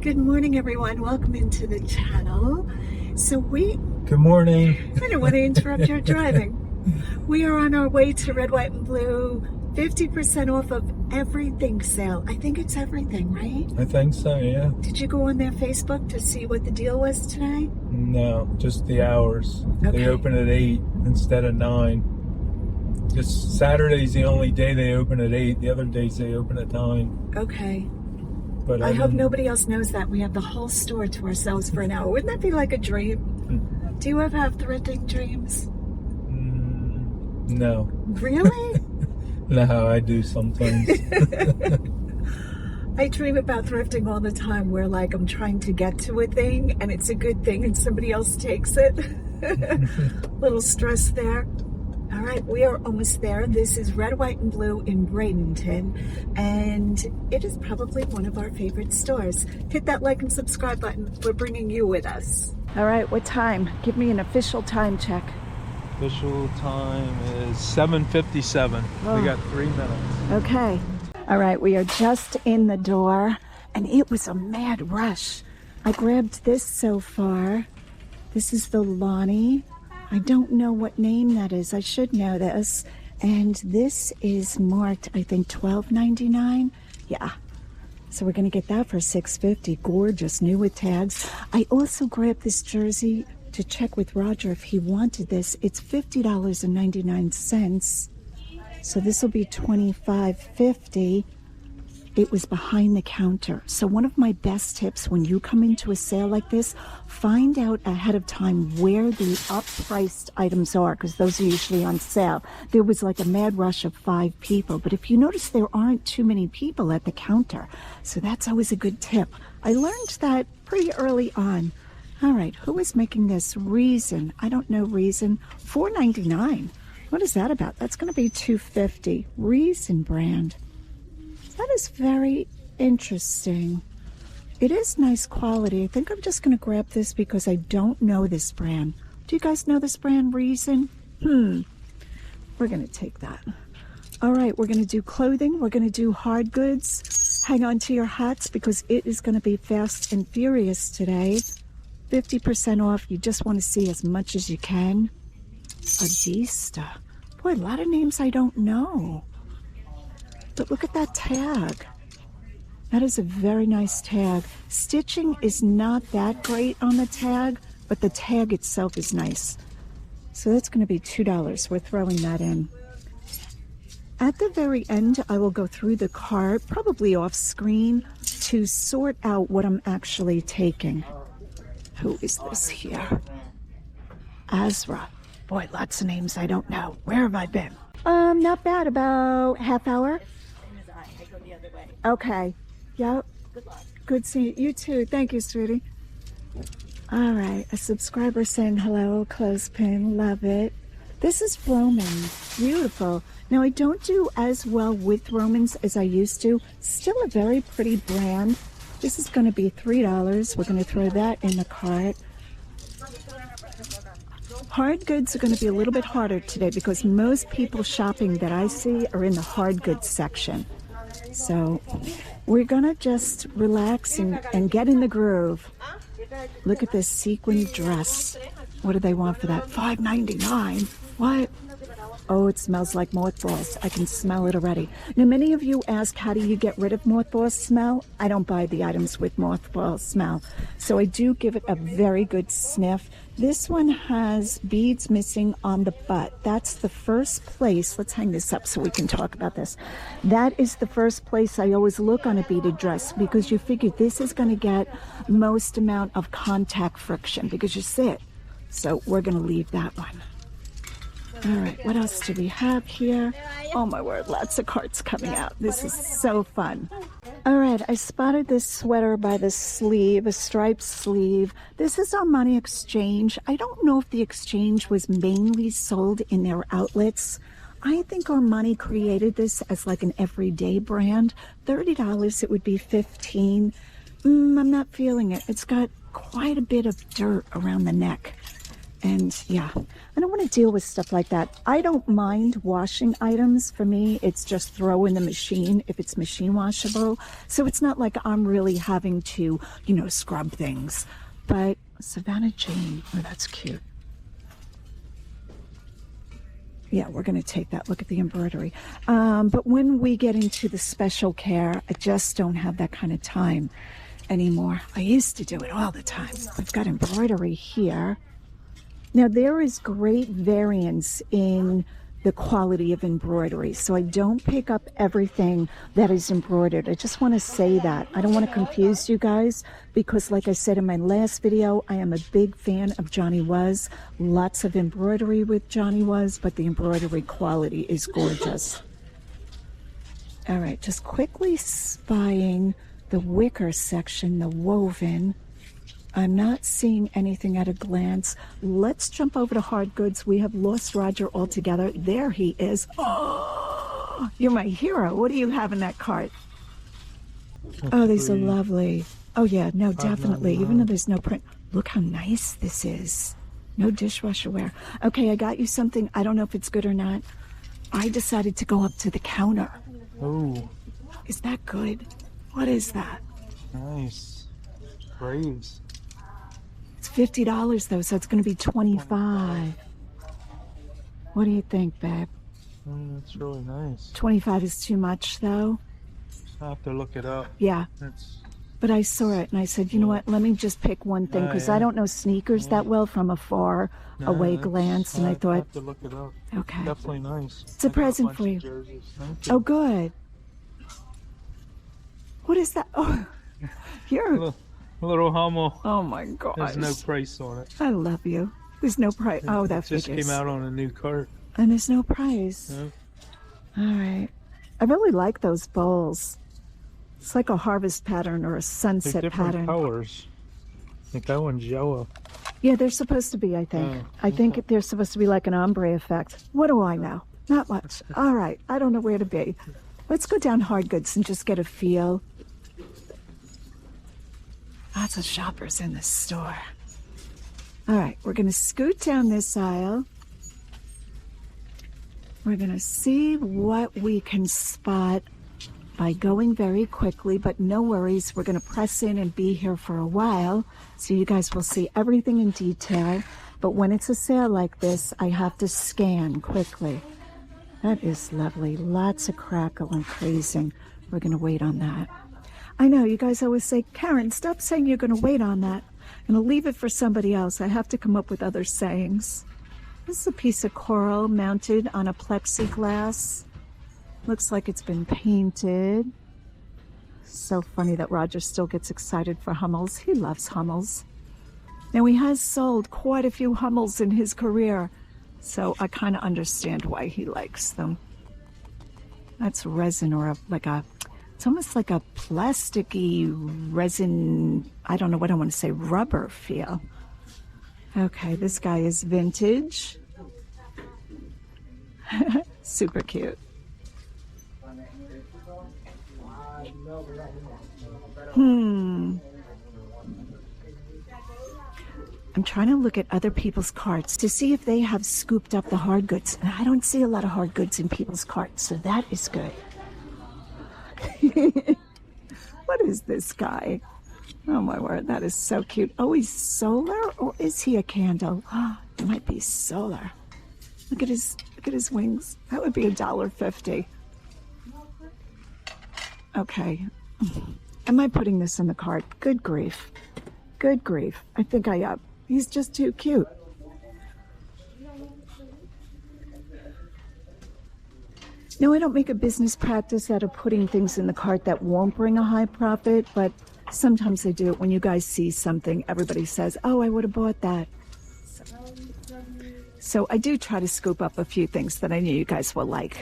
Good morning, everyone. Welcome into the channel. Good morning. I don't want to interrupt your driving. We are on our way to Red, White, and Blue 50% off of everything sale. I think it's everything, right? I think so, yeah. Did you go on their Facebook to see what the deal was today? No, just the hours. Okay. They open at 8 instead of 9. Just Saturday's the only day they open at 8. The other days they open at 9. Okay. But I hope nobody else knows that. We have the whole store to ourselves for an hour. Wouldn't that be like a dream? Do you ever have thrifting dreams? No. Really? No, I do sometimes. I dream about thrifting all the time where like I'm trying to get to a thing and it's a good thing and somebody else takes it. Little stress there. All right, we are almost there. This is Red, White, and Blue in Bradenton, and it is probably one of our favorite stores. Hit that like and subscribe button. We're bringing you with us. All right, what time? Give me an official time check. Official time is 7:57. Oh. We got 3 minutes. Okay. All right, we are just in the door, and it was a mad rush. I grabbed this so far. This is the Lonnie. I don't know what name that is. I should know this. And this is marked, I think, $12.99. Yeah. So we're going to get that for $6.50. Gorgeous, new with tags. I also grabbed this jersey to check with Roger if he wanted this. It's $50.99. So this will be $25.50. It was behind the counter. So one of my best tips when you come into a sale like this, find out ahead of time where the up-priced items are, because those are usually on sale. There was like a mad rush of 5 people, but if you notice, there aren't too many people at the counter. So that's always a good tip. I learned that pretty early on. All right, who is making this? Reason. I don't know Reason. $4.99. What is that about? That's going to be $2.50. Reason brand. That is very interesting. It is nice quality. I think I'm just going to grab this because I don't know this brand. Do you guys know this brand, Reason? We're going to take that. All right, we're going to do clothing. We're going to do hard goods. Hang on to your hats because it is going to be fast and furious today. 50% off. You just want to see as much as you can. Adista. Boy, a lot of names I don't know. But look at that tag. That is a very nice tag. Stitching is not that great on the tag, but the tag itself is nice. So that's going to be $2. We're throwing that in. At the very end, I will go through the cart, probably off screen, to sort out what I'm actually taking. Who is this here? Azra. Boy, lots of names I don't know. Where have I been? Not bad. About half hour. Okay. Yep. Good luck. Good seeing you too. Thank you, sweetie. All right. A subscriber saying hello. Clothespin. Love it. This is Roman. Beautiful. Now, I don't do as well with Romans as I used to. Still a very pretty brand. This is going to be $3. We're going to throw that in the cart. Hard goods are going to be a little bit harder today because most people shopping that I see are in the hard goods section. So we're going to just relax and get in the groove. Look at this sequin dress. What do they want for that? $5.99. What? Oh, it smells like mothballs. I can smell it already. Now, many of you ask, how do you get rid of mothball smell? I don't buy the items with mothball smell. So I do give it a very good sniff. This one has beads missing on the butt. That's the first place. Let's hang this up so we can talk about this. That is the first place I always look on a beaded dress because you figure this is going to get most amount of contact friction because you sit. So we're going to leave that one. All right, what else do we have here? Oh my word, lots of carts coming out. This is so fun. All right, I spotted this sweater by the sleeve, a striped sleeve. This is Armani Exchange. I don't know if the Exchange was mainly sold in their outlets. I think Armani created this as like an everyday brand. $30, it would be $15. I'm not feeling it. It's got quite a bit of dirt around the neck. And yeah, I don't want to deal with stuff like that. I don't mind washing items. For me, it's just throw in the machine if it's machine washable. So it's not like I'm really having to, you know, scrub things. But Savannah Jane, oh, that's cute. Yeah, we're going to take that. Look at the embroidery. But when we get into the special care, I just don't have that kind of time anymore. I used to do it all the time. I've got embroidery here. Now, there is great variance in the quality of embroidery, so I don't pick up everything that is embroidered. I just want to say that. I don't want to confuse you guys because, like I said in my last video, I am a big fan of Johnny Was. Lots of embroidery with Johnny Was, but the embroidery quality is gorgeous. All right, just quickly spying the wicker section, the woven. I'm not seeing anything at a glance. Let's jump over to hard goods. We have lost Roger altogether. There he is. Oh, you're my hero. What do you have in that cart? Oh, these are lovely. Oh, yeah, no, definitely. Even though there's no print. Look how nice this is. No dishwasher wear. Okay, I got you something. I don't know if it's good or not. I decided to go up to the counter. Oh. Is that good? What is that? Nice. Braves. It's $50 though, so it's going to be $25. What do you think, babe? That's really nice. 25 is too much though. I have to look it up. Yeah. But I saw it and I said, you know what? Let me just pick one thing because I don't know sneakers that well from a far away glance, and I thought, I have to look it up. Okay, Definitely nice. it's a present for you. Oh, good. What is that? Oh, you're A little Hummel. Oh my gosh. There's no price on it. I love you. There's no price. Oh, that just figures. came out on a new cart. And there's no price. Yeah. All right. I really like those bowls. It's like a harvest pattern or a sunset They're different pattern. colors. I think that one's yellow. Yeah, they're supposed to be, I think. Oh, I think they're supposed to be like an ombre effect. What do I know? Not much. All right. I don't know where to be. Let's go down hard goods and just get a feel. Lots of shoppers in this store. All right, we're going to scoot down this aisle. We're going to see what we can spot by going very quickly, but no worries. We're going to press in and be here for a while, so you guys will see everything in detail. But when it's a sale like this, I have to scan quickly. That is lovely. Lots of crackle and crazing. We're going to wait on that. I know, you guys always say, Karen, stop saying you're going to wait on that. And I'll leave it for somebody else. I have to come up with other sayings. This is a piece of coral mounted on a plexiglass. Looks like it's been painted. So funny that Roger still gets excited for Hummels. He loves Hummels. Now, he has sold quite a few Hummels in his career, so I kind of understand why he likes them. That's resin or it's almost like a plasticky resin, I don't know what I want to say, rubber feel. Okay, this guy is vintage. Super cute. I'm trying to look at other people's carts to see if they have scooped up the hard goods. And I don't see a lot of hard goods in people's carts, so that is good. What is this guy? Oh my word, that is so cute. Oh, he's solar, or is he a candle? It might be solar. Look at his wings. That would be $1.50. Okay. Am I putting this in the cart? Good grief. Good grief. I think I am. He's just too cute. No, I don't make a business practice out of putting things in the cart that won't bring a high profit, but sometimes I do it. When you guys see something, everybody says, oh, I would have bought that. So I do try to scoop up a few things that I knew you guys will like.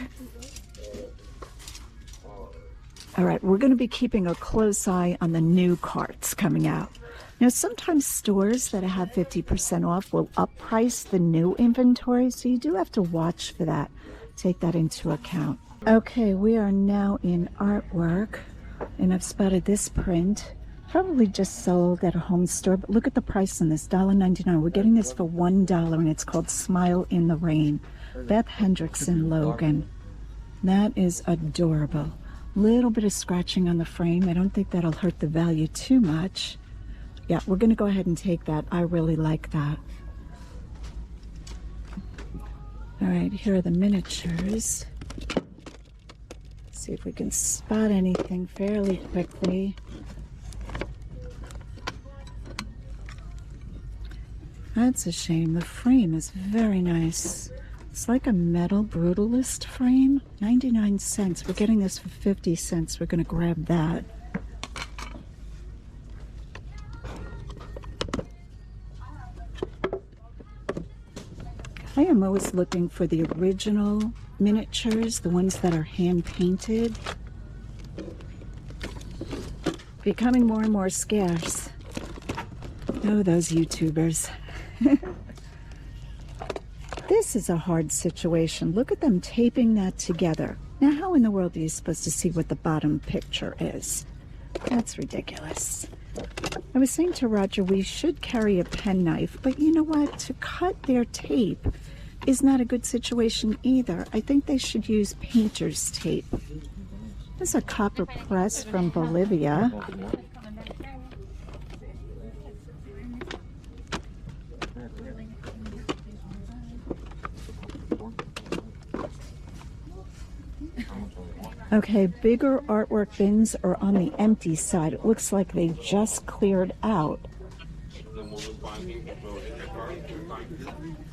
All right, we're going to be keeping a close eye on the new carts coming out. Now, sometimes stores that have 50% off will up-price the new inventory, so you do have to watch for that. Take that into account. Okay, we are now in artwork, and I've spotted this print. Probably just sold at a home store, but look at the price on this, $1.99. We're getting this for $1, and it's called Smile in the Rain. Beth Hendrickson Logan. That is adorable. Little bit of scratching on the frame. I don't think that'll hurt the value too much. Yeah, we're going to go ahead and take that. I really like that. All right, here are the miniatures. See if we can spot anything fairly quickly. That's a shame. The frame is very nice. It's like a metal brutalist frame. 99 cents. We're getting this for 50 cents. We're going to grab that. I am always looking for the original miniatures, the ones that are hand painted. Becoming more and more scarce. Oh, those YouTubers. This is a hard situation. Look at them taping that together. Now, how in the world are you supposed to see what the bottom picture is? That's ridiculous. I was saying to Roger, we should carry a penknife, but you know what? To cut their tape is not a good situation either. I think they should use painter's tape. This is a copper press from Bolivia. Okay, bigger artwork bins are on the empty side. It looks like they just cleared out.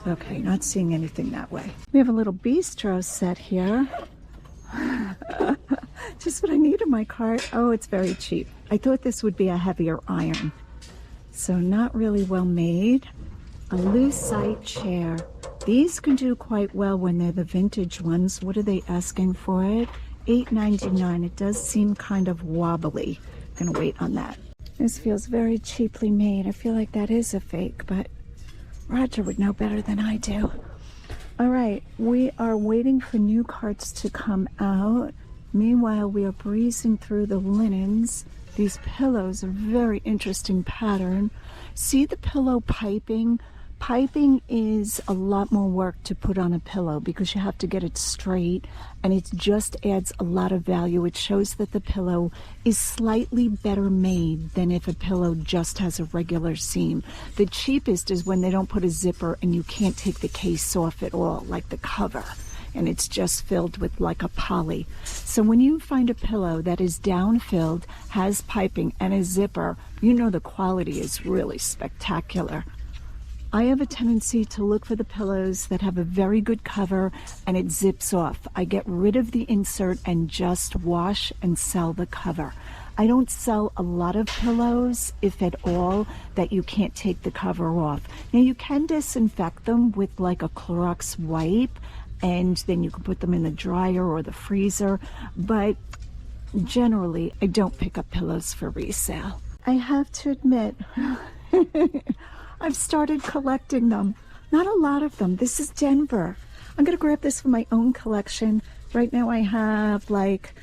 Okay, not seeing anything that way. We have a little bistro set here. Just what I need in my cart. Oh, it's very cheap. I thought this would be a heavier iron. So not really well made. A lucite chair. These can do quite well when they're the vintage ones. What are they asking for it? $8.99. It does seem kind of wobbly. Gonna wait on that. This feels very cheaply made. I feel like that is a fake, but Roger would know better than I do. All right, we are waiting for new carts to come out. Meanwhile, we are breezing through the linens. These pillows are very interesting pattern. See the pillow piping? Piping is a lot more work to put on a pillow because you have to get it straight, and it just adds a lot of value. It shows that the pillow is slightly better made than if a pillow just has a regular seam. The cheapest is when they don't put a zipper and you can't take the case off at all, like the cover, and it's just filled with like a poly. So when you find a pillow that is down-filled, has piping and a zipper, you know the quality is really spectacular. I have a tendency to look for the pillows that have a very good cover and it zips off. I get rid of the insert and just wash and sell the cover. I don't sell a lot of pillows, if at all, that you can't take the cover off. Now you can disinfect them with like a Clorox wipe, and then you can put them in the dryer or the freezer, but generally I don't pick up pillows for resale. I have to admit, I've started collecting them. Not a lot of them. This is Denver. I'm going to grab this for my own collection. Right now I have like,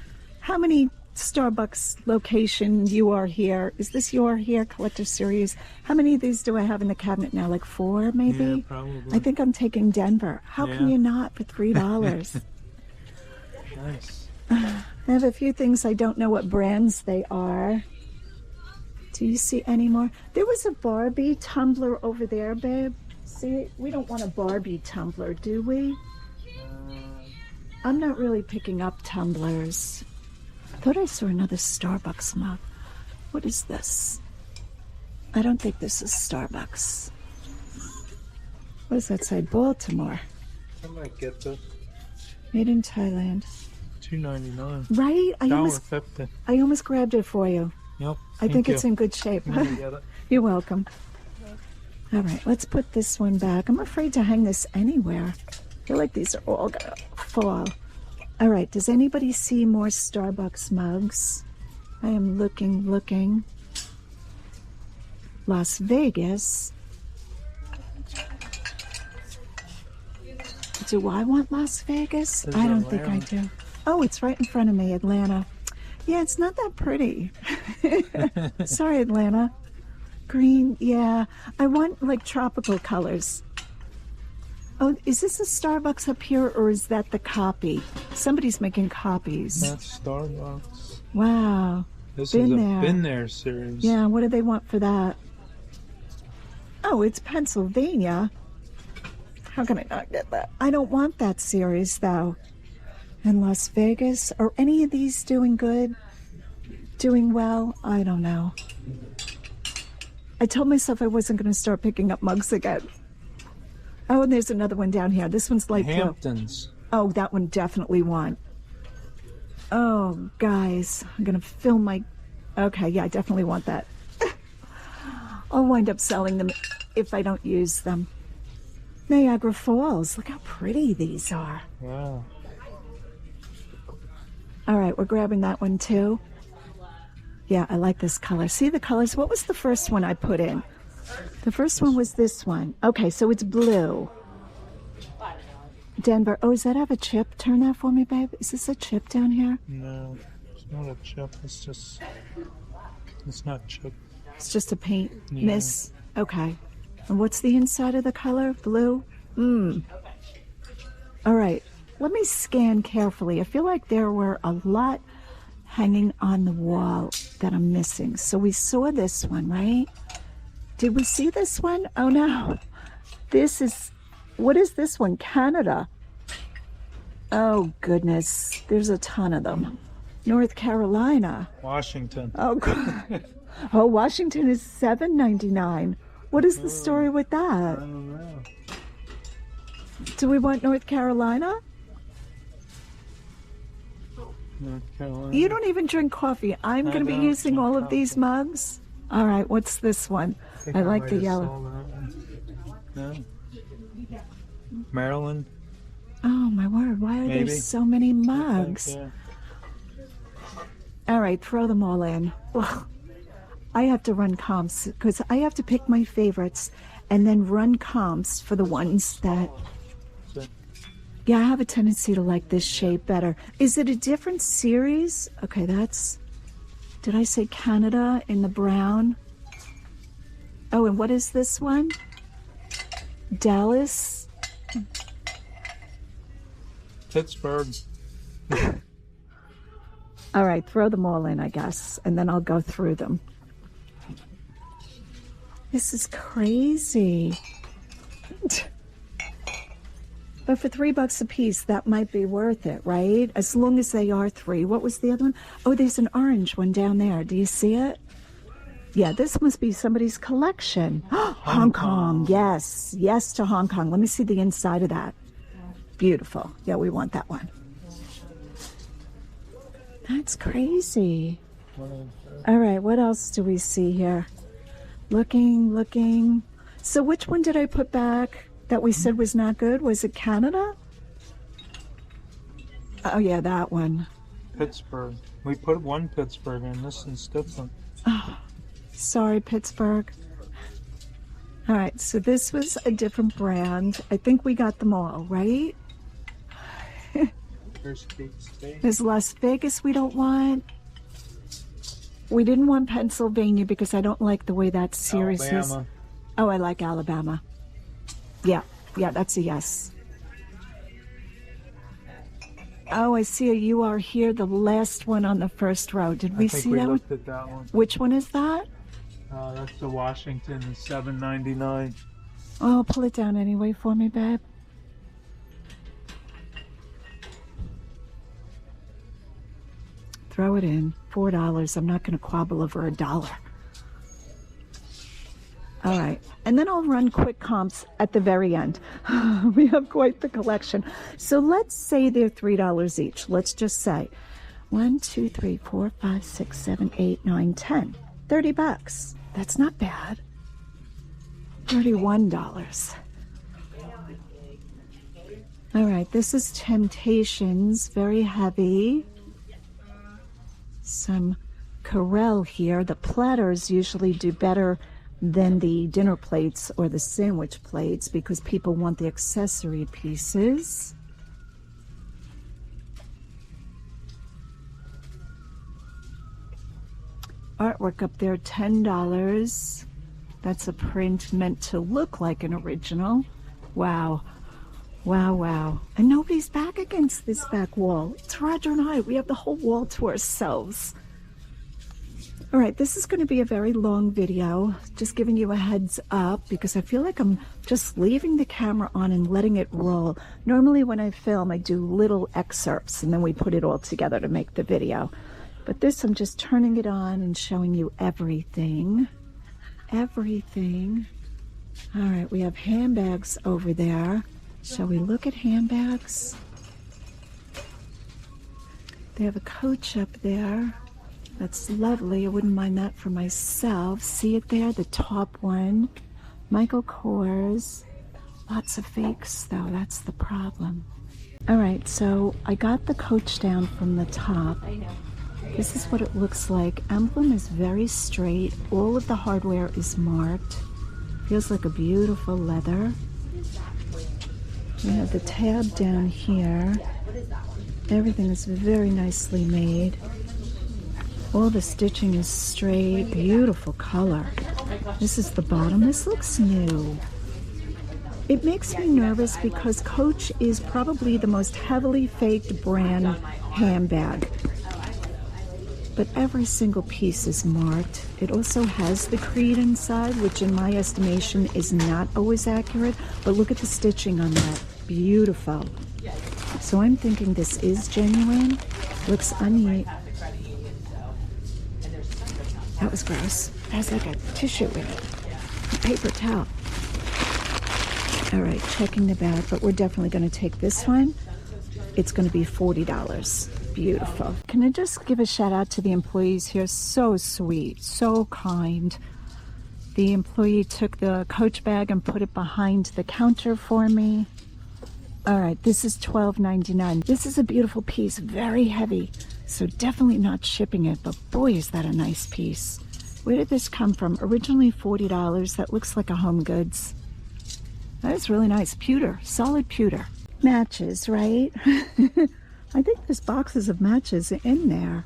how many Starbucks locations you are here? Is this You Are Here collector series? How many of these do I have in the cabinet now? Like 4 maybe? Yeah, probably. I think I'm taking Denver. How can you not for $3? Nice. I have a few things. I don't know what brands they are. Do you see any more? There was a Barbie tumbler over there, babe. See, we don't want a Barbie tumbler, do we? I'm not really picking up tumblers. I thought I saw another Starbucks mug. What is this? I don't think this is Starbucks. What does that say? Baltimore. I might get this. Made in Thailand. $2.99. Right? $1.50. I almost grabbed it for you. Yep. I think it's in good shape. You're welcome. All right, let's put this one back. I'm afraid to hang this anywhere. I feel like these are all gonna fall. All right, does anybody see more Starbucks mugs? I am looking. Las Vegas. Do I want Las Vegas? I don't think I do. Oh, it's right in front of me, Atlanta. Yeah, it's not that pretty. Sorry, Atlanta. Green, yeah. I want like tropical colors. Oh, is this a Starbucks up here or is that the copy? Somebody's making copies. That's Starbucks. Wow. This is a Been There series. Yeah, what do they want for that? Oh, it's Pennsylvania. How can I not get that? I don't want that series though. And Las Vegas, are any of these doing good? Doing well? I don't know. I told myself I wasn't going to start picking up mugs again. Oh, and there's another one down here. This one's light blue. Hamptons. Oh, that one definitely want. Oh, guys, I'm going to fill my... Okay, yeah, I definitely want that. I'll wind up selling them if I don't use them. Niagara Falls. Look how pretty these are. Wow. All right, we're grabbing that one too. Yeah, I like this color. See the colors? What was the first one I put in? The first one was this one. Okay, so it's blue. Denver. Oh, does that have a chip? Turn that for me, babe. Is this a chip down here? No, it's not a chip. It's not chip. It's just a paint miss. Okay. And what's the inside of the color? Blue? All right. Let me scan carefully. I feel like there were a lot hanging on the wall that I'm missing. So we saw this one, right? Did we see this one? Oh, no. This is, what is this one? Canada. Oh, goodness. There's a ton of them. North Carolina. Washington. Oh, oh, Washington is $7.99. What is the story with that? I don't know. Do we want North Carolina? North Carolina. You don't even drink coffee. I'm going to be using all of these mugs. All right, what's this one? I like the yellow. No. Maryland. Oh, my word. Why are there so many mugs? All right, throw them all in. Ugh. I have to run comps because I have to pick my favorites and then run comps for the ones that... Yeah, I have a tendency to like this shape better. Is it a different series? Okay, that's... Did I say Canada in the brown? Oh, and what is this one? Dallas? Pittsburgh. All right, throw them all in, I guess, and then I'll go through them. This is crazy. But for $3 a piece, that might be worth it, right? As long as they are three. What was the other one? Oh, there's an orange one down there. Do you see it? Yeah, this must be somebody's collection. Hong Kong. Yes. Yes to Hong Kong. Let me see the inside of that. Beautiful. Yeah, we want that one. That's crazy. All right, what else do we see here? Looking. So which one did I put back that we said was not good? Was it Canada? Oh, yeah, that one. Pittsburgh. We put one Pittsburgh in. This one's different. Oh, sorry, Pittsburgh. All right, so this was a different brand. I think we got them all, right? There's Las Vegas we don't want. We didn't want Pennsylvania because I don't like the way that series is. Oh, I like Alabama. Yeah, that's a yes. Oh, I see a You Are Here, the last one on the first row. Did we see that one? Looked at that one. Which one is that? That's the Washington, $7.99. Oh, pull it down anyway for me, babe. Throw it in. $4. I'm not going to quabble over $1. All right. And then I'll run quick comps at the very end. We have quite the collection. So let's say they're $3 each. Let's just say 1, 2, 3, 4, 5, 6, 7, 8, 9, 10. $30. That's not bad. $31. All right. This is Temptations. Very heavy. Some Corelle here. The platters usually do better than the dinner plates or the sandwich plates because people want the accessory pieces. Artwork up there, $10. That's a print meant to look like an original. Wow. Wow, wow. And nobody's back against this back wall. It's Roger and I. We have the whole wall to ourselves. All right, this is going to be a very long video. Just giving you a heads up because I feel like I'm just leaving the camera on and letting it roll. Normally when I film, I do little excerpts and then we put it all together to make the video. But this, I'm just turning it on and showing you everything. Everything. All right, we have handbags over there. Shall we look at handbags? They have a Coach up there. That's lovely. I wouldn't mind that for myself. See it there, the top one. Michael Kors. Lots of fakes though, that's the problem. All right, so I got the Coach down from the top. This is what it looks like. Emblem is very straight. All of the hardware is marked. Feels like a beautiful leather. We have the tab down here. Everything is very nicely made. All the stitching is straight, beautiful color. This is the bottom. This looks new. It makes me nervous because Coach is probably the most heavily faked brand handbag. But every single piece is marked. It also has the creed inside, which in my estimation is not always accurate. But look at the stitching on that. Beautiful. So I'm thinking this is genuine. Looks uneven. That was gross. Has like a tissue in it. A paper towel. All right, checking the bag, but we're definitely going to take this one. It's going to be $40. Beautiful. Can I just give a shout out to the employees here? So sweet, so kind. The employee took the Coach bag and put it behind the counter for me. All right, this is $12.99. This is a beautiful piece, very heavy. So definitely not shipping it, but boy, is that a nice piece. Where did this come from? Originally $40. That looks like a Home Goods. That is really nice. Pewter, solid pewter. Matches, right? I think there's boxes of matches in there.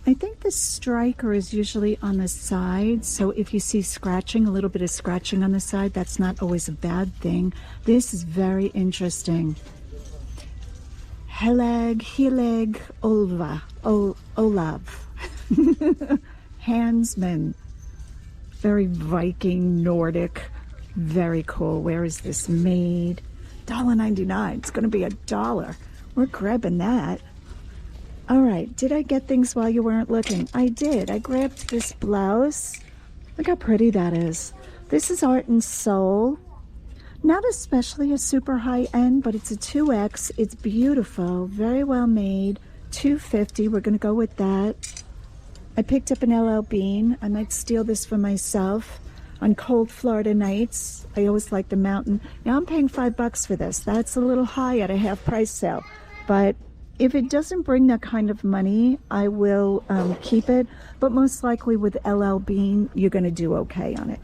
I think the striker is usually on the side. So if you see scratching, a little bit of scratching on the side, that's not always a bad thing. This is very interesting. Hileg, Olav. Handsman. Very Viking, Nordic. Very cool. Where is this made? $1.99. It's going to be $1. We're grabbing that. All right. Did I get things while you weren't looking? I did. I grabbed this blouse. Look how pretty that is. This is Art and Soul. Not especially a super high end, but it's a 2X. It's beautiful, very well made. $2.50. We're going to go with that. I picked up an LL Bean. I might steal this for myself on cold Florida nights. I always like the mountain. Now I'm paying $5 for this. That's a little high at a half price sale. But if it doesn't bring that kind of money, I will keep it. But most likely with LL Bean, you're going to do okay on it.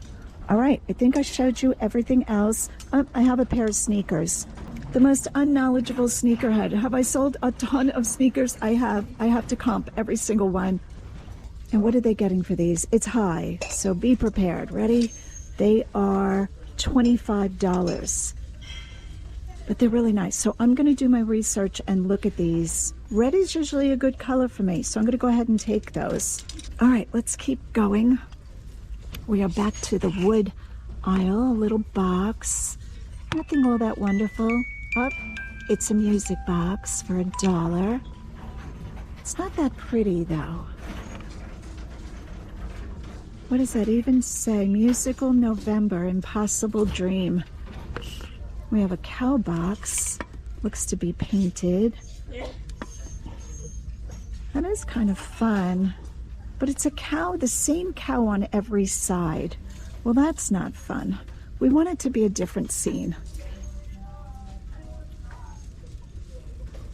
All right, I think I showed you everything else. I have a pair of sneakers. The most unknowledgeable sneakerhead. Have I sold a ton of sneakers? I have. I have to comp every single one. And what are they getting for these? It's high, so be prepared. Ready? They are $25. But they're really nice. So I'm going to do my research and look at these. Red is usually a good color for me, so I'm going to go ahead and take those. All right, let's keep going. We are back to the wood aisle, a little box. Nothing all that wonderful. Oh, it's a music box for $1. It's not that pretty though. What does that even say? Musical November, Impossible Dream. We have a cow box. Looks to be painted. That is kind of fun. But it's a cow, the same cow on every side. Well, that's not fun. We want it to be a different scene.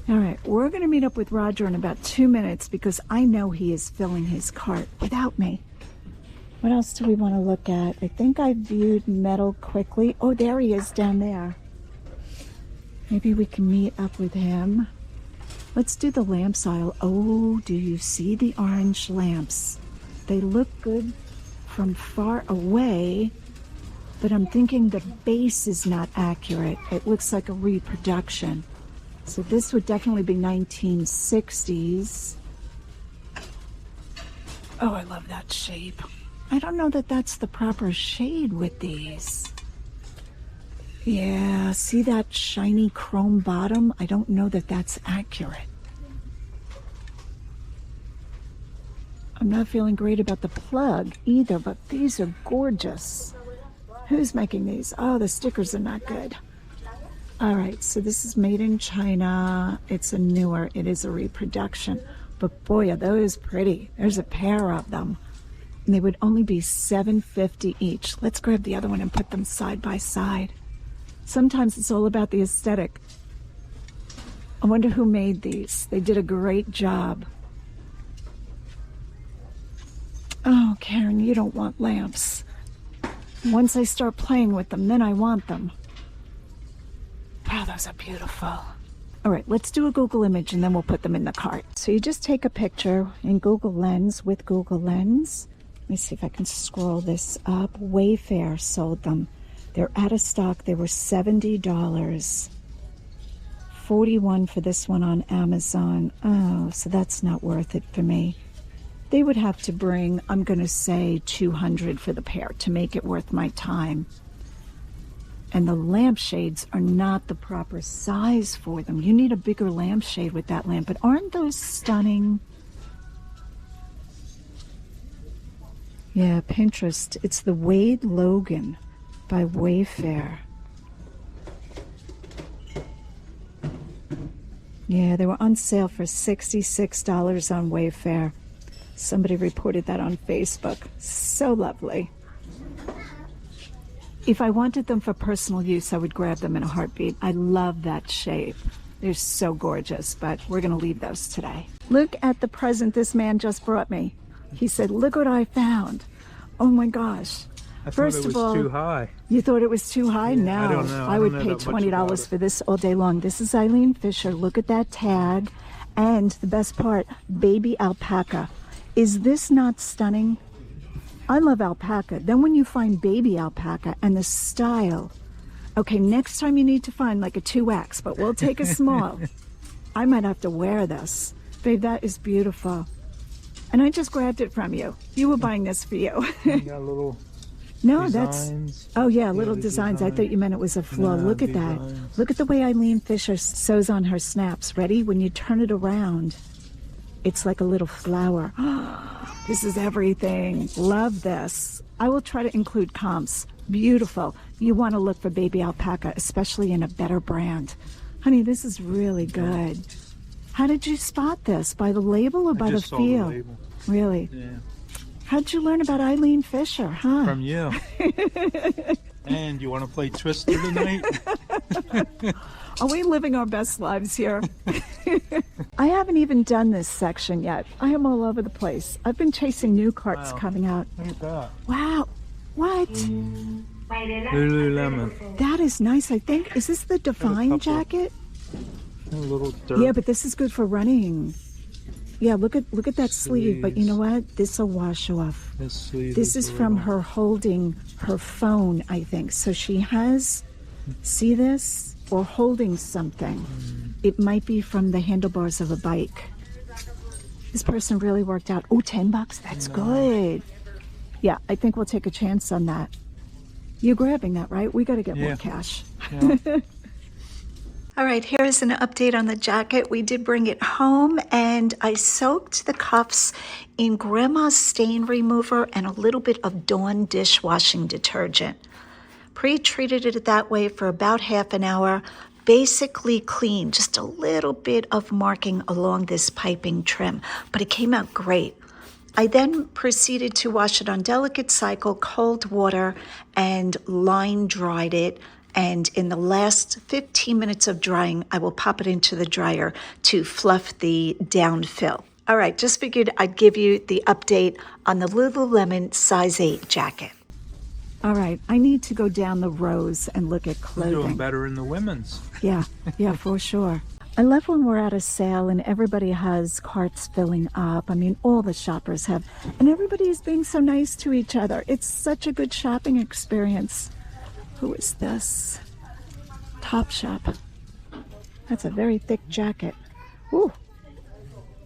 All right, we're going to meet up with Roger in about 2 minutes because I know he is filling his cart without me. What else do we want to look at? I think I viewed metal quickly. Oh, there he is down there. Maybe we can meet up with him. Let's do the lamps aisle. Oh, do you see the orange lamps? They look good from far away, but I'm thinking the base is not accurate. It looks like a reproduction. So this would definitely be 1960s. Oh, I love that shape. I don't know that that's the proper shade with these. Yeah, see that shiny chrome bottom? I don't know that that's accurate. I'm not feeling great about the plug either, but these are gorgeous. Who's making these? Oh, the stickers are not good. All right, so this is made in China. It's a newer, it is a reproduction. But boy, are those pretty. There's a pair of them. And they would only be $7.50 each. Let's grab the other one and put them side by side. Sometimes it's all about the aesthetic. I wonder who made these. They did a great job. Oh, Karen, you don't want lamps. Once I start playing with them, then I want them. Wow, those are beautiful. All right, let's do a Google image and then we'll put them in the cart. So you just take a picture in Google Lens with Google Lens. Let me see if I can scroll this up. Wayfair sold them. They're out of stock. They were $70. $41 for this one on Amazon. Oh, so that's not worth it for me. They would have to bring, I'm going to say $200 for the pair to make it worth my time. And the lampshades are not the proper size for them. You need a bigger lampshade with that lamp. But aren't those stunning? Yeah, Pinterest. It's the Wade Logan by Wayfair. Yeah, they were on sale for $66 on Wayfair. Somebody reported that on Facebook. So lovely. If I wanted them for personal use, I would grab them in a heartbeat. I love that shape. They're so gorgeous, but we're going to leave those today. Look at the present this man just brought me. He said, look what I found. Oh my gosh. First of all, too high. You thought it was too high? Yeah, No. I don't know. I would pay $20 for this all day long. This is Eileen Fisher. Look at that tag. And the best part, baby alpaca. Is this not stunning? I love alpaca. Then when you find baby alpaca and the style, okay, next time you need to find like a 2X, but we'll take a small. I might have to wear this. Babe, that is beautiful. And I just grabbed it from you. You were buying this for you. You got little no, designs. that's, oh yeah, little designs. I thought you meant it was a floor. No, look at that. designs. Look at the way Eileen Fisher sews on her snaps. Ready? When you turn it around, it's like a little flower. This is everything. Love this. I will try to include comps. Beautiful. You want to look for baby alpaca, especially in a better brand. Honey, this is really good. How did you spot this? By the label or by the saw feel? The label. Really? Yeah. How'd you learn about Eileen Fisher, huh? From you. And you want to play Twister tonight? Are we living our best lives here? I haven't even done this section yet. I am all over the place. I've been chasing new carts coming out. Look at that. Wow. What? Lululemon. That is nice, I think. Is this the Define couple. jacket? A little dirt. Yeah, but this is good for running. Yeah, look at that sleeve. But you know what? This will wash off. This sleeve This is from her holding her phone, I think. So she has, see this? Or holding something. It might be from the handlebars of a bike. This person really worked out. Oh, $10. That's good. Yeah, I think we'll take a chance on that. You're grabbing that, right? We got to get more cash. Yeah. All right, here is an update on the jacket. We did bring it home, and I soaked the cuffs in Grandma's stain remover and a little bit of Dawn dishwashing detergent. Pre-treated it that way for about half an hour. Basically clean, just a little bit of marking along this piping trim, but it came out great. I then proceeded to wash it on delicate cycle, cold water, and line dried it. And in the last 15 minutes of drying, I will pop it into the dryer to fluff the down fill. All right, just figured I'd give you the update on the Lululemon size 8 jacket. All right, I need to go down the rows and look at You're doing clothing. better in the women's. Yeah, for sure. I love when we're at a sale and everybody has carts filling up. I mean, all the shoppers have, and everybody is being so nice to each other. It's such a good shopping experience. Who is this? Topshop. That's a very thick jacket. Ooh,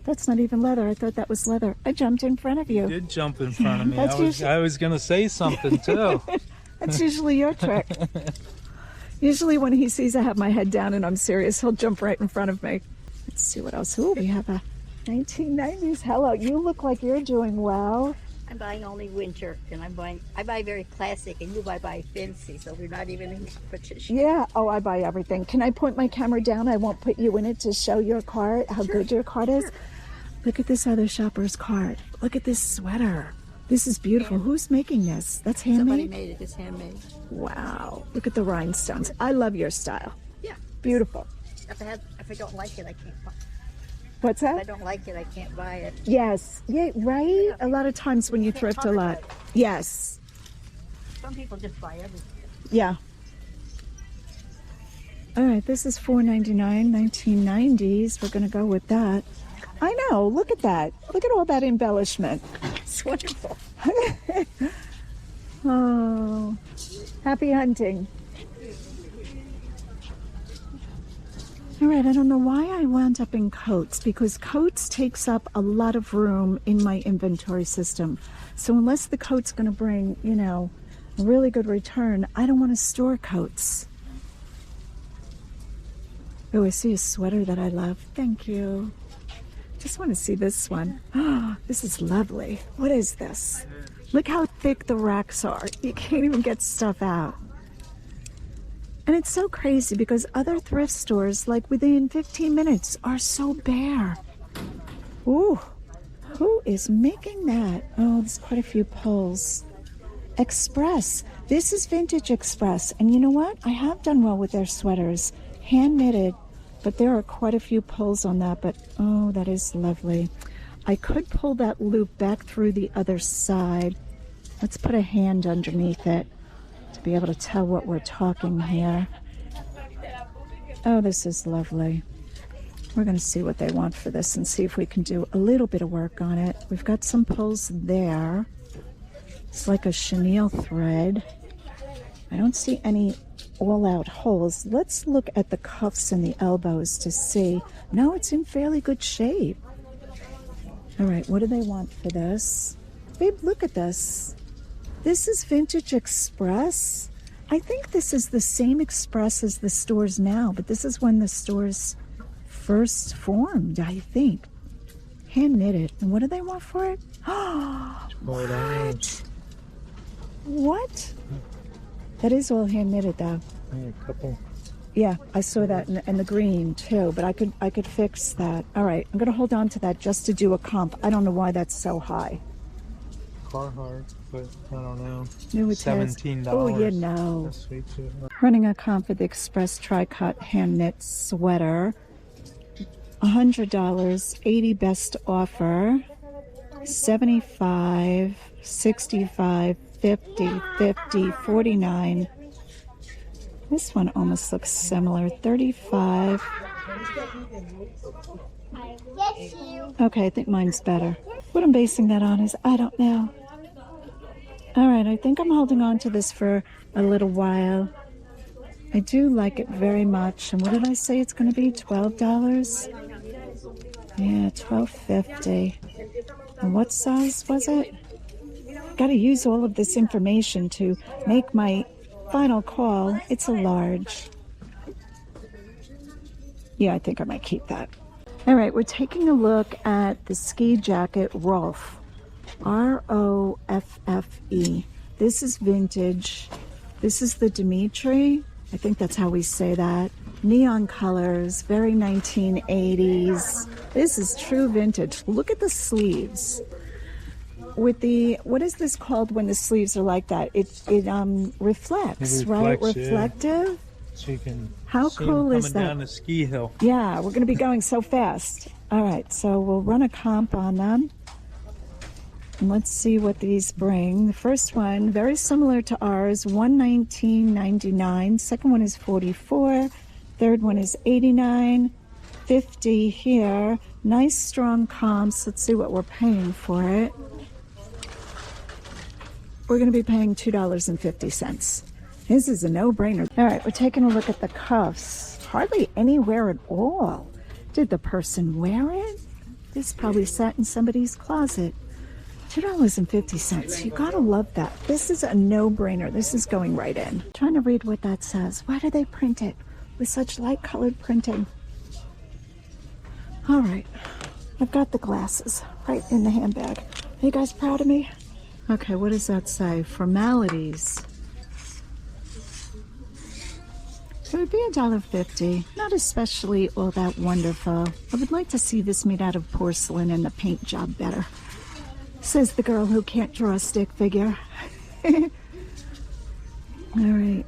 that's not even leather. I thought that was leather. I jumped in front of you. You did jump in front of me. That's I was going to say something too. That's usually your trick. Usually when he sees I have my head down and I'm serious, he'll jump right in front of me. Let's see what else. Ooh, we have a 1990s. Hello, you look like you're doing well. I'm buying only winter, and I buy very classic, and you buy fancy, so we're not even in competition. Yeah, oh, I buy everything. Can I point my camera down? I won't put you in it to show your cart, how good your cart is. Look at this other shopper's cart. Look at this sweater. This is beautiful. Who's making this? That's handmade? Somebody made it. It's handmade. Wow. Look at the rhinestones. I love your style. Yeah. Beautiful. If I don't like it, I can't buy it. What's If I that? don't like it, I can't buy it. Yes. Yeah, right? A lot of times when you thrift a lot. Yes. Some people just buy everything. Yeah. All right, this is $4.99, 1990s. We're going to go with that. I know. Look at that. Look at all that embellishment. It's wonderful. Oh, happy hunting. All right, I don't know why I wound up in coats, because coats takes up a lot of room in my inventory system. So unless the coat's going to bring, you know, a really good return, I don't want to store coats. Oh, I see a sweater that I love. Thank you. Just want to see this one. Oh, this is lovely. What is this? Look how thick the racks are. You can't even get stuff out. And it's so crazy because other thrift stores, like within 15 minutes, are so bare. Ooh, who is making that? Oh, there's quite a few pulls. Express. This is Vintage Express. And you know what? I have done well with their sweaters. Hand knitted. But there are quite a few pulls on that. But, oh, that is lovely. I could pull that loop back through the other side. Let's put a hand underneath it to be able to tell what we're talking here. Oh, this is lovely. We're going to see what they want for this and see if we can do a little bit of work on it. We've got some pulls there. It's like a chenille thread. I don't see any all-out holes. Let's look at the cuffs and the elbows to see. No, it's in fairly good shape. All right, what do they want for this? Babe, look at this. This is Vintage Express. I think this is the same Express as the stores now, but this is when the stores first formed, I think. Hand knitted. And what do they want for it? Oh, what? What? That is all hand knitted, though. A couple. Yeah, I saw that in the green too, but I could fix that. All right, I'm gonna hold on to that just to do a comp. I don't know why that's so high. Carhartt, but I don't know. New with $17. Oh, you know. That's sweet too. Running a comp for the Express Tri-Cut hand knit sweater. $100, 80 best offer, 75, 65, 50, 50, 49. This one almost looks similar. 35. Okay, I think mine's better. What I'm basing that on is I don't know. All right, I think I'm holding on to this for a little while. I do like it very much. And what did I say it's going to be? $12? Yeah, $12.50. And what size was it? Got to use all of this information to make my final call. It's a large. Yeah, I think I might keep that. All right, we're taking a look at the ski jacket Rolfe. R-O-F-F-E. This is vintage. This is the Dimitri. I think that's how we say that. Neon colors, very 1980s. This is true vintage. Look at the sleeves. With the, what is this called when the sleeves are like that? It reflects, right? Reflective. Yeah. So you can How see cool them is coming that? down the ski hill. Yeah, we're going to be going so fast. All right, so we'll run a comp on them. And let's see what these bring. The first one, very similar to ours, $119.99. Second one is $44. Third one is $89. $1.50 here. Nice strong comps. Let's see what we're paying for it. We're going to be paying $2.50. This is a no-brainer. All right, we're taking a look at the cuffs. Hardly anywhere at all. Did the person wear it? This probably sat in somebody's closet. $2.50. You gotta love that. This is a no-brainer. This is going right in. Trying to read what that says. Why do they print it with such light-colored printing? All right, I've got the glasses right in the handbag. Are you guys proud of me? Okay, what does that say? Formalities. It would be $1.50. Not especially all that wonderful. I would like to see this made out of porcelain and the paint job better. Says the girl who can't draw a stick figure. All right,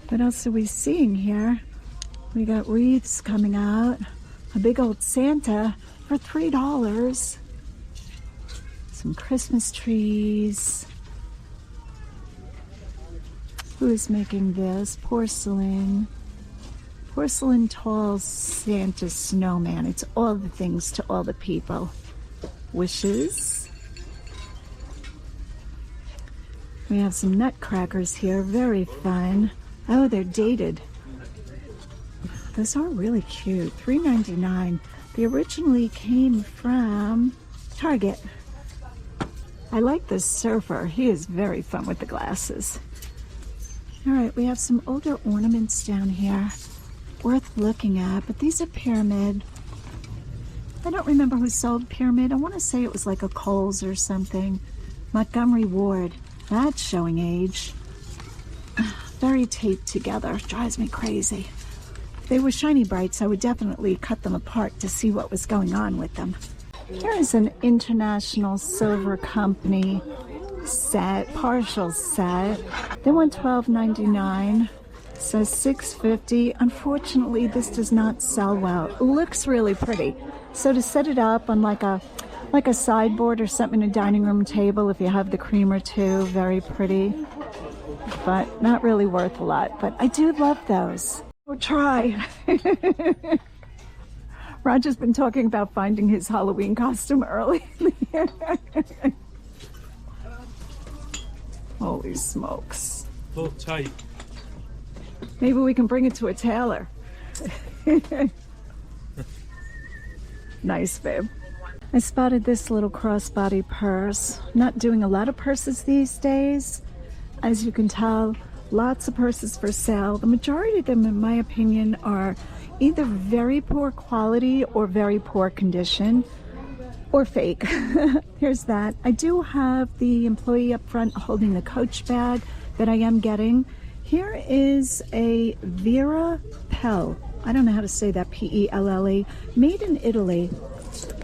what else are we seeing here? We got wreaths coming out. A big old Santa for $3. Some Christmas trees. Who is making this? Porcelain. Porcelain tall Santa snowman. It's all the things to all the people. Wishes. We have some nutcrackers here. Very fun. Oh, they're dated. Those are really cute. $3.99. They originally came from Target. I like this surfer. He is very fun with the glasses. All right, we have some older ornaments down here. Worth looking at, but these are pyramid. I don't remember who sold pyramid. I want to say it was like a Kohl's or something. Montgomery Ward. That's showing age. Very taped together. Drives me crazy. If they were shiny brights, I would definitely cut them apart to see what was going on with them. Here is an International Silver Company set, partial set. They want $12.99. Says $6.50. Unfortunately, this does not sell well. It looks really pretty. So to set it up on like a sideboard or something in a dining room table, if you have the cream or two, very pretty. But not really worth a lot. But I do love those. We'll try. Roger's been talking about finding his Halloween costume early in the year. Holy smokes. A little tight. Maybe we can bring it to a tailor. Nice, babe. I spotted this little crossbody purse. Not doing a lot of purses these days. As you can tell, lots of purses for sale. The majority of them, in my opinion, are either very poor quality or very poor condition or fake. Here's that. I do have the employee up front holding the Coach bag that I am getting. Here is a Vera Pell. I don't know how to say that, P-E-L-L-E. Made in Italy.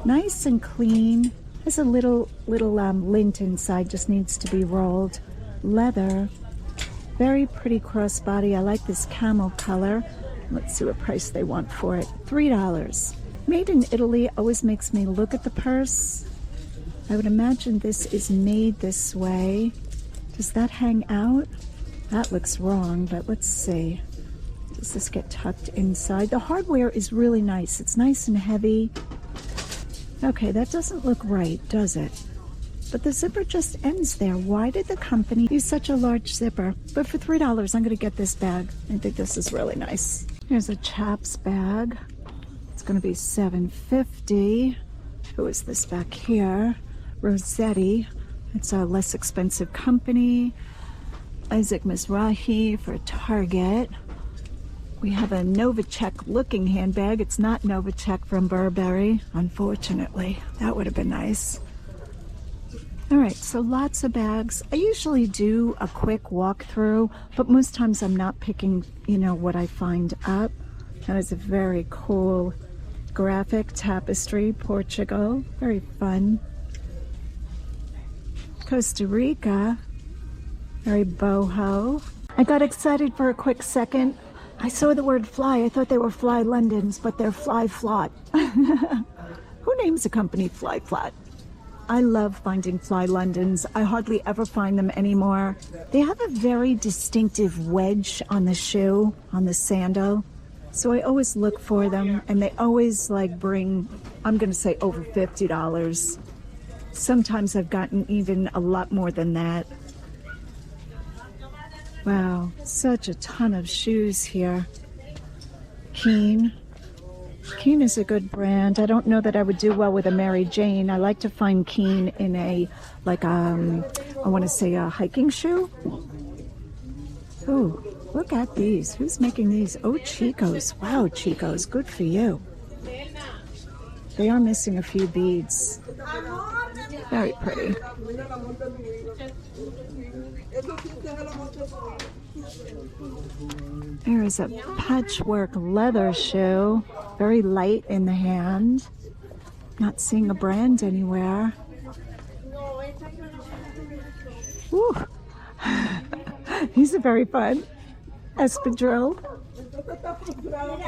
Nice and clean. Has a little lint inside, just needs to be rolled. Leather. Very pretty crossbody. I like this camel color. Let's see what price they want for it. $3. Made in Italy always makes me look at the purse. I would imagine this is made this way. Does that hang out? That looks wrong, but let's see. Does this get tucked inside? The hardware is really nice. It's nice and heavy. Okay, that doesn't look right, does it? But the zipper just ends there. Why did the company use such a large zipper? But for $3, I'm going to get this bag. I think this is really nice. Here's a Chaps bag. It's going to be $7.50. Who is this back here? Rossetti. It's a less expensive company. Isaac Mizrahi for Target. We have a Novacek looking handbag. It's not Novacek from Burberry, unfortunately. That would have been nice. All right, so lots of bags. I usually do a quick walkthrough, but most times I'm not picking, what I find up. That is a very cool graphic tapestry, Portugal. Very fun. Costa Rica. Very boho. I got excited for a quick second. I saw the word fly. I thought they were Fly Londons, but they're Fly Flot. Who names a company Fly Flat? I love finding Fly Londons. I hardly ever find them anymore. They have a very distinctive wedge on the shoe, on the sandal. So I always look for them, and they always like bring, I'm going to say over $50. Sometimes I've gotten even a lot more than that. Wow, such a ton of shoes here. Keen. Keen is a good brand. I don't know that I would do well with a Mary Jane. I like to find Keen in a, like, I want to say a hiking shoe. Oh, look at these. Who's making these? Oh, Chico's. Wow, Chico's. Good for you. They are missing a few beads. Very pretty. There is a patchwork leather shoe. Very light in the hand. Not seeing a brand anywhere. Woo. These are very fun. Espadrille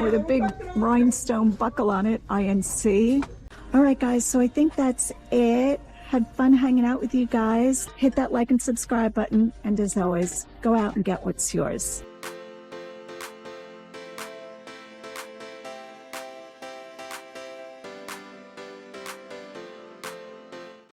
with a big rhinestone buckle on it, INC. All right, guys, so I think that's it. Had fun hanging out with you guys. Hit that like and subscribe button. And as always, go out and get what's yours.